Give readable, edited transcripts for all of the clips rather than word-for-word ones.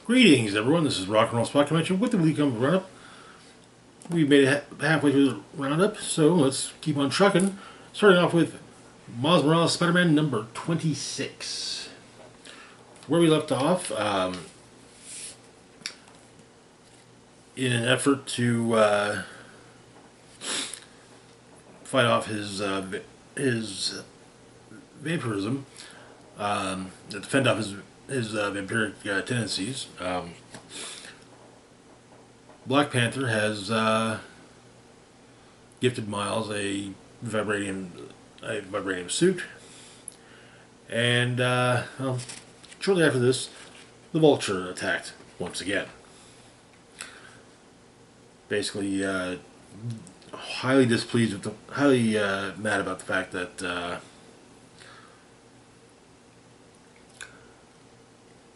Greetings, everyone. This is Rock and Roll Spot Convention with the Weekly Comic Roundup. We've made it halfway through the roundup, so let's keep on trucking. Starting off with Miles Morales Spider-Man number 26. Where we left off, in an effort to fight off his vampirism, defend off his vampiric tendencies. Black Panther has gifted Miles a vibranium suit, and well, shortly after this, the Vulture attacked once again. Basically, highly displeased with highly mad about the fact that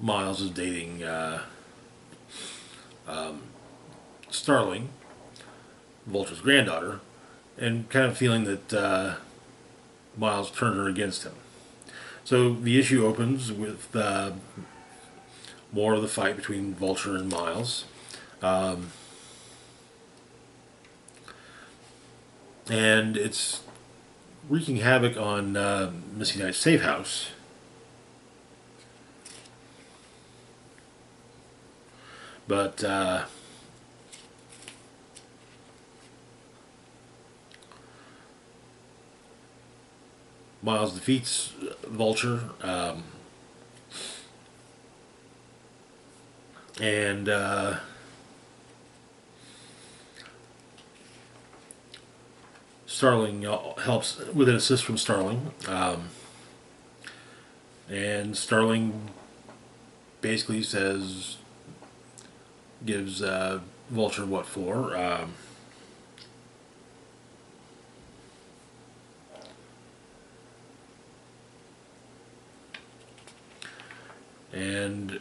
Miles is dating Starling, Vulture's granddaughter, and kind of feeling that Miles turned her against him. So the issue opens with more of the fight between Vulture and Miles. And it's wreaking havoc on Missy Knight's safe house. But Miles defeats Vulture, and Starling helps with an assist from Starling, and Starling basically gives Vulture what for. And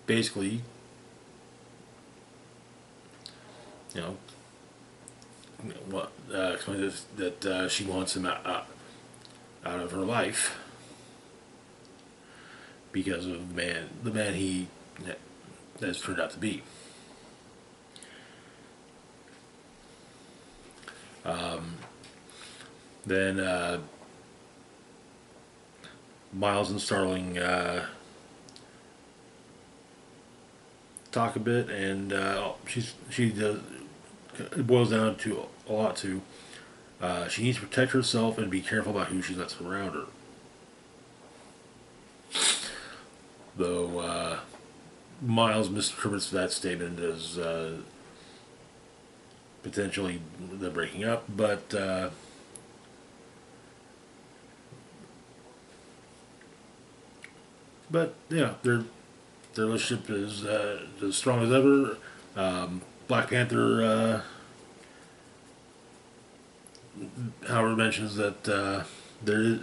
basically, you know, explain that she wants him out of her life because of the man he has turned out to be. Then Miles and Starling talk a bit, and she does. It boils down to a lot to she needs to protect herself and be careful about who she lets around her. Though Miles misinterprets that statement as potentially the breaking up, but yeah, their relationship is as strong as ever. Black Panther, however, mentions that there is.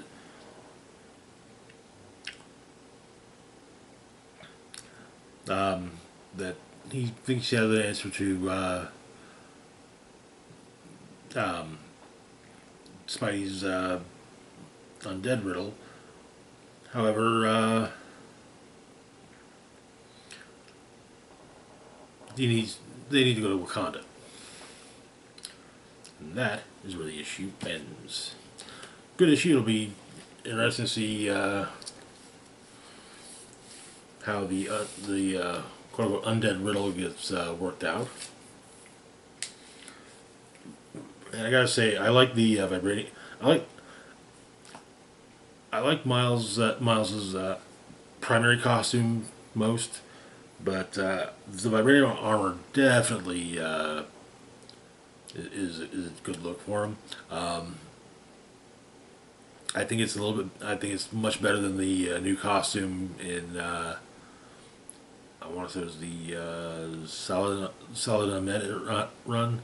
That he thinks he has an answer to Spidey's undead riddle. However, they need to go to Wakanda. And that is where the issue ends. Good issue. It'll be interesting to see how the quote-unquote undead riddle gets worked out. And I gotta say, I like the vibrating. I like Miles's primary costume most, but the vibranium armor definitely is a good look for him. I think it's I think it's much better than the new costume in. I want to say it was the Solid Ahmed run.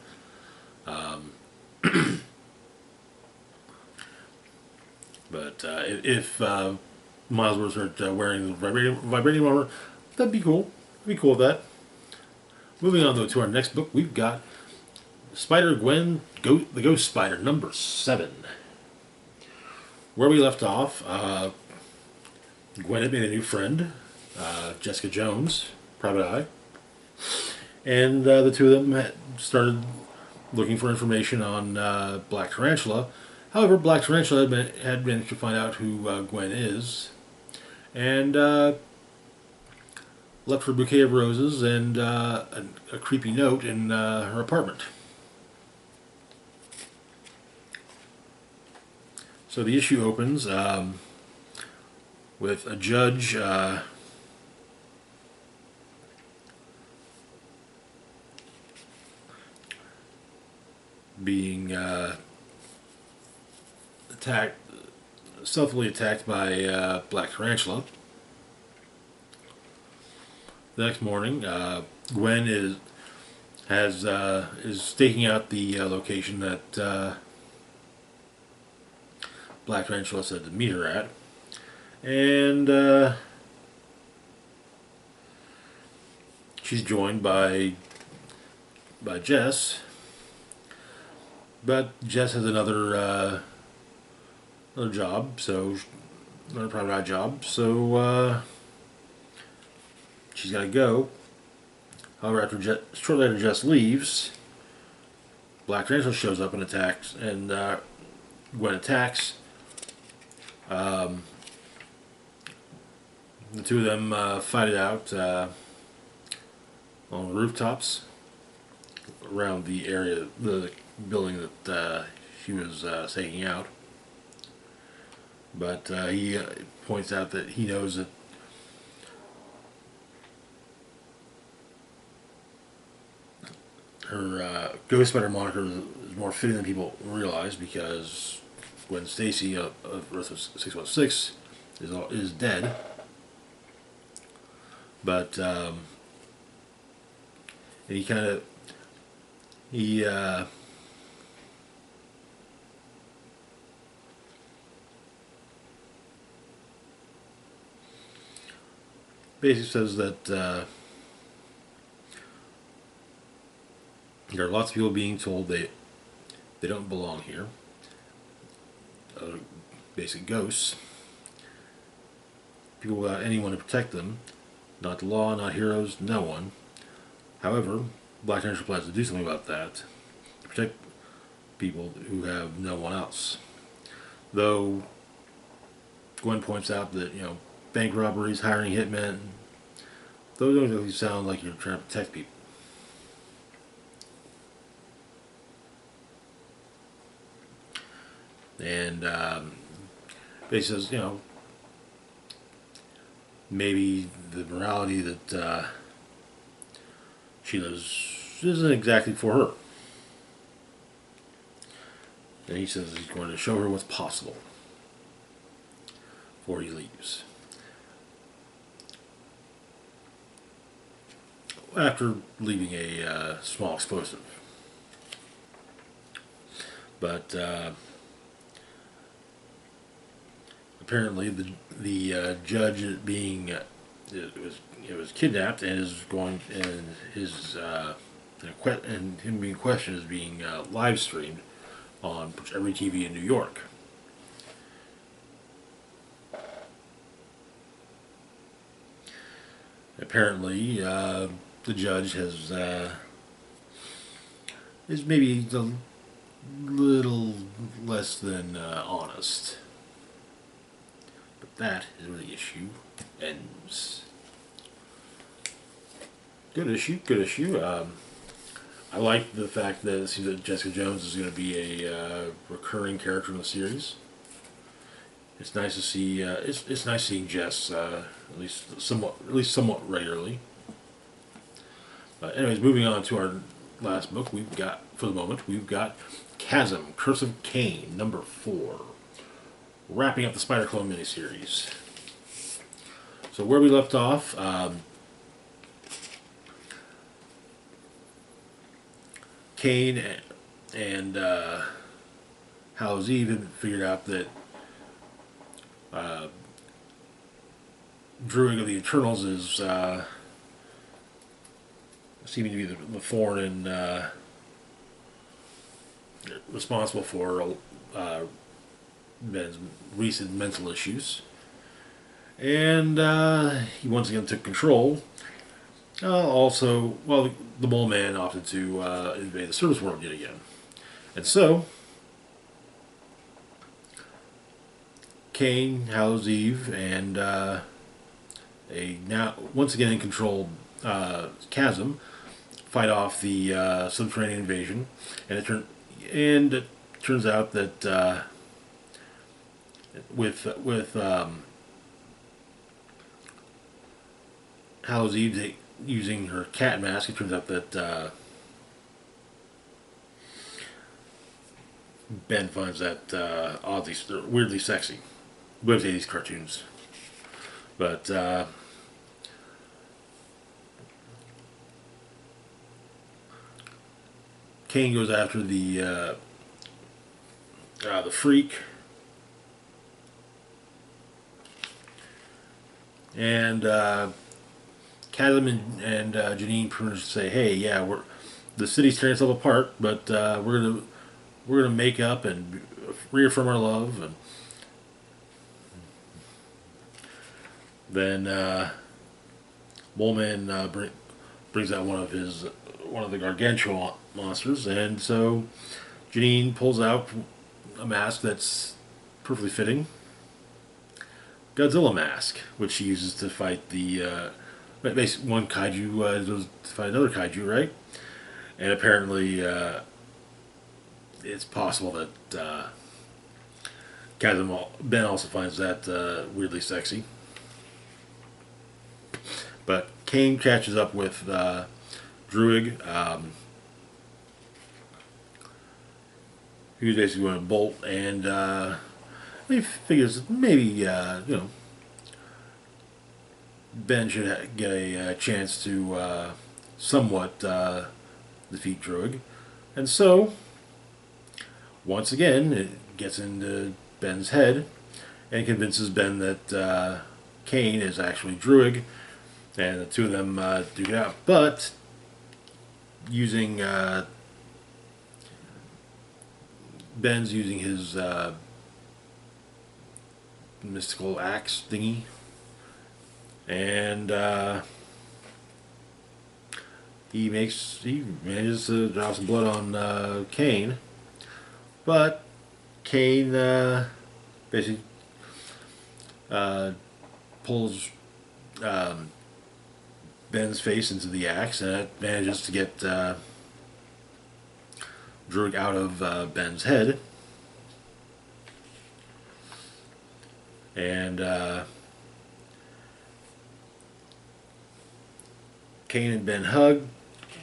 But if Miles were to start wearing the vibranium armor, that'd be cool. I'd be cool with that. Moving on though to our next book, we've got Spider-Gwen, the Ghost Spider, number 7. Where we left off, Gwen had made a new friend, Jessica Jones, Private Eye, and the two of them had started looking for information on Black Tarantula. However, Black Tarantula had managed to find out who Gwen is, and left her a bouquet of roses and a creepy note in her apartment. So the issue opens with a judge being attacked, stealthily attacked by Black Tarantula. The next morning, Gwen is staking out the location that Black Tarantula said to meet her at, and she's joined by Jess, but Jess has another job, so another private eye job, so she's got to go. However, shortly after Jess leaves, Black Tarantula shows up and attacks, and Gwen attacks. The two of them fight it out on the rooftops around the area, the building that she was staking out. But he points out that he knows that her Ghost Spider moniker is more fitting than people realize, because Gwen Stacy of Earth 616 is dead. But and he kind of basically says that there are lots of people being told they don't belong here. Basic ghosts. People without anyone to protect them. Not the law, not heroes, no one. However, Black Tarantula plans to do something about that. To protect people who have no one else. Though Gwen points out that, bank robberies, hiring hitmen, those don't really sound like you're trying to protect people. And basically says, maybe the morality that she lives isn't exactly for her. And he says he's going to show her what's possible before he leaves. After leaving a small explosive. But apparently the judge being it was kidnapped and is going, and his and him being questioned is being live streamed on every TV in New York. Apparently, the judge is maybe a little less than honest. But that is where the issue ends. Good issue, good issue. I like the fact that it seems that Jessica Jones is going to be a recurring character in the series. It's nice to see. It's nice seeing Jess at least somewhat regularly. Anyways, moving on to our last book, we've got Chasm, Curse of Kaine, number 4, wrapping up the Spider-Clone miniseries. So where we left off, Kaine and Hallows Eve had figured out that Druid of the Eternals is seeming to be the thorn and responsible for Ben's recent mental issues. and he once again took control. Also, well, the Mole Man opted to invade the service world yet again. And so, Kaine, Hallows' Eve, and a now once again in control Chasm fight off the subterranean invasion, and it turns out that with Hallows' Eve using her cat mask, it turns out that Ben finds that oddly, weirdly sexy. Loves 80s cartoons, but Kaine goes after the freak, and Chasm and Janine pretty much say, "Hey, yeah, the city's tearing itself apart, but we're gonna make up and reaffirm our love." And then Mole Man brings out one of the gargantuan monsters, and so Janine pulls out a mask that's perfectly fitting, Godzilla mask, which she uses to fight basically one kaiju goes to fight another kaiju, right? And apparently, it's possible that Ben also finds that weirdly sexy. But Kaine catches up with Druig, who's basically going to bolt, and he figures maybe Ben should get a chance to somewhat defeat Druig, and so once again it gets into Ben's head and convinces Ben that Kaine is actually Druig, and the two of them duke it out, but using Ben's using his mystical axe thingy, and he manages to draw some blood on Kaine, but Kaine basically pulls Ben's face into the axe, and it manages to get Druig out of Ben's head. And Kaine and Ben hug,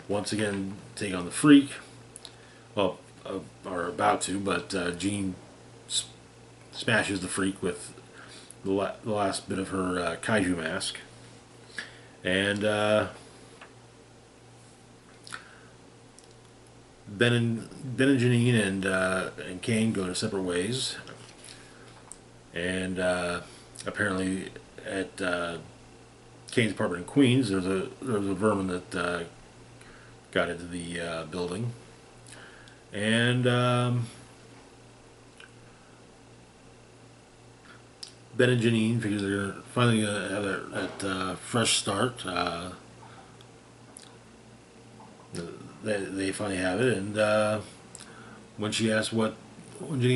once again take on the freak. Well, are about to, but Jean smashes the freak with the last bit of her kaiju mask. And Ben and Janine and Kaine go their separate ways. And apparently, at Kaine's apartment in Queens, there was a vermin that got into the building, and Ben and Janine figure they're finally gonna have that fresh start. They finally have it, and when Janine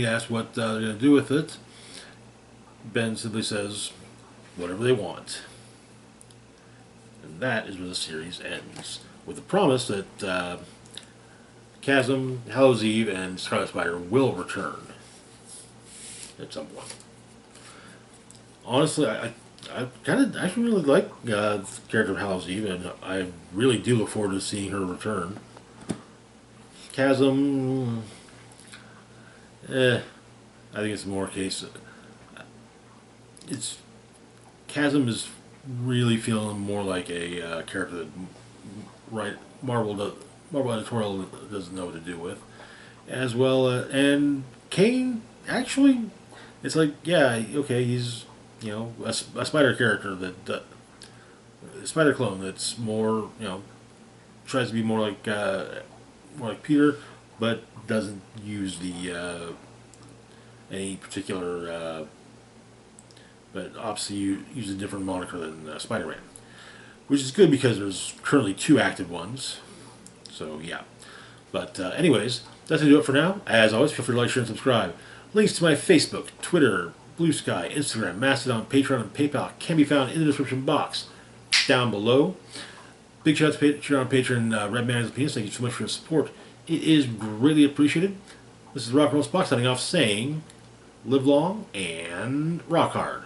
asks what they're gonna do with it, Ben simply says, "Whatever they want." And that is where the series ends, with the promise that Chasm, Hallows' Eve, and Scarlet Spider will return at some point. Honestly, I kind of actually really like the character of Hallows' Eve, and I really do look forward to seeing her return. Chasm, I think it's more a case. It's Chasm is really feeling more like a character that Marvel editorial doesn't know what to do with, as well. And Kaine actually, it's like, yeah, okay, he's a spider character a spider clone that's more tries to be more like Peter, but doesn't use the any particular but obviously you use a different moniker than Spider-Man, which is good because there's currently 2 active ones. So yeah. But anyways, that's going to do it for now. As always, feel free to like, share, and subscribe. Links to my Facebook, Twitter, Blue Sky, Instagram, Mastodon, Patreon, and PayPal can be found in the description box down below. Big shout out to Patreon patron Red Man as a Penis. Thank you so much for your support. It is greatly appreciated. This is Rock and Roll Spock signing off saying, live long and rock hard.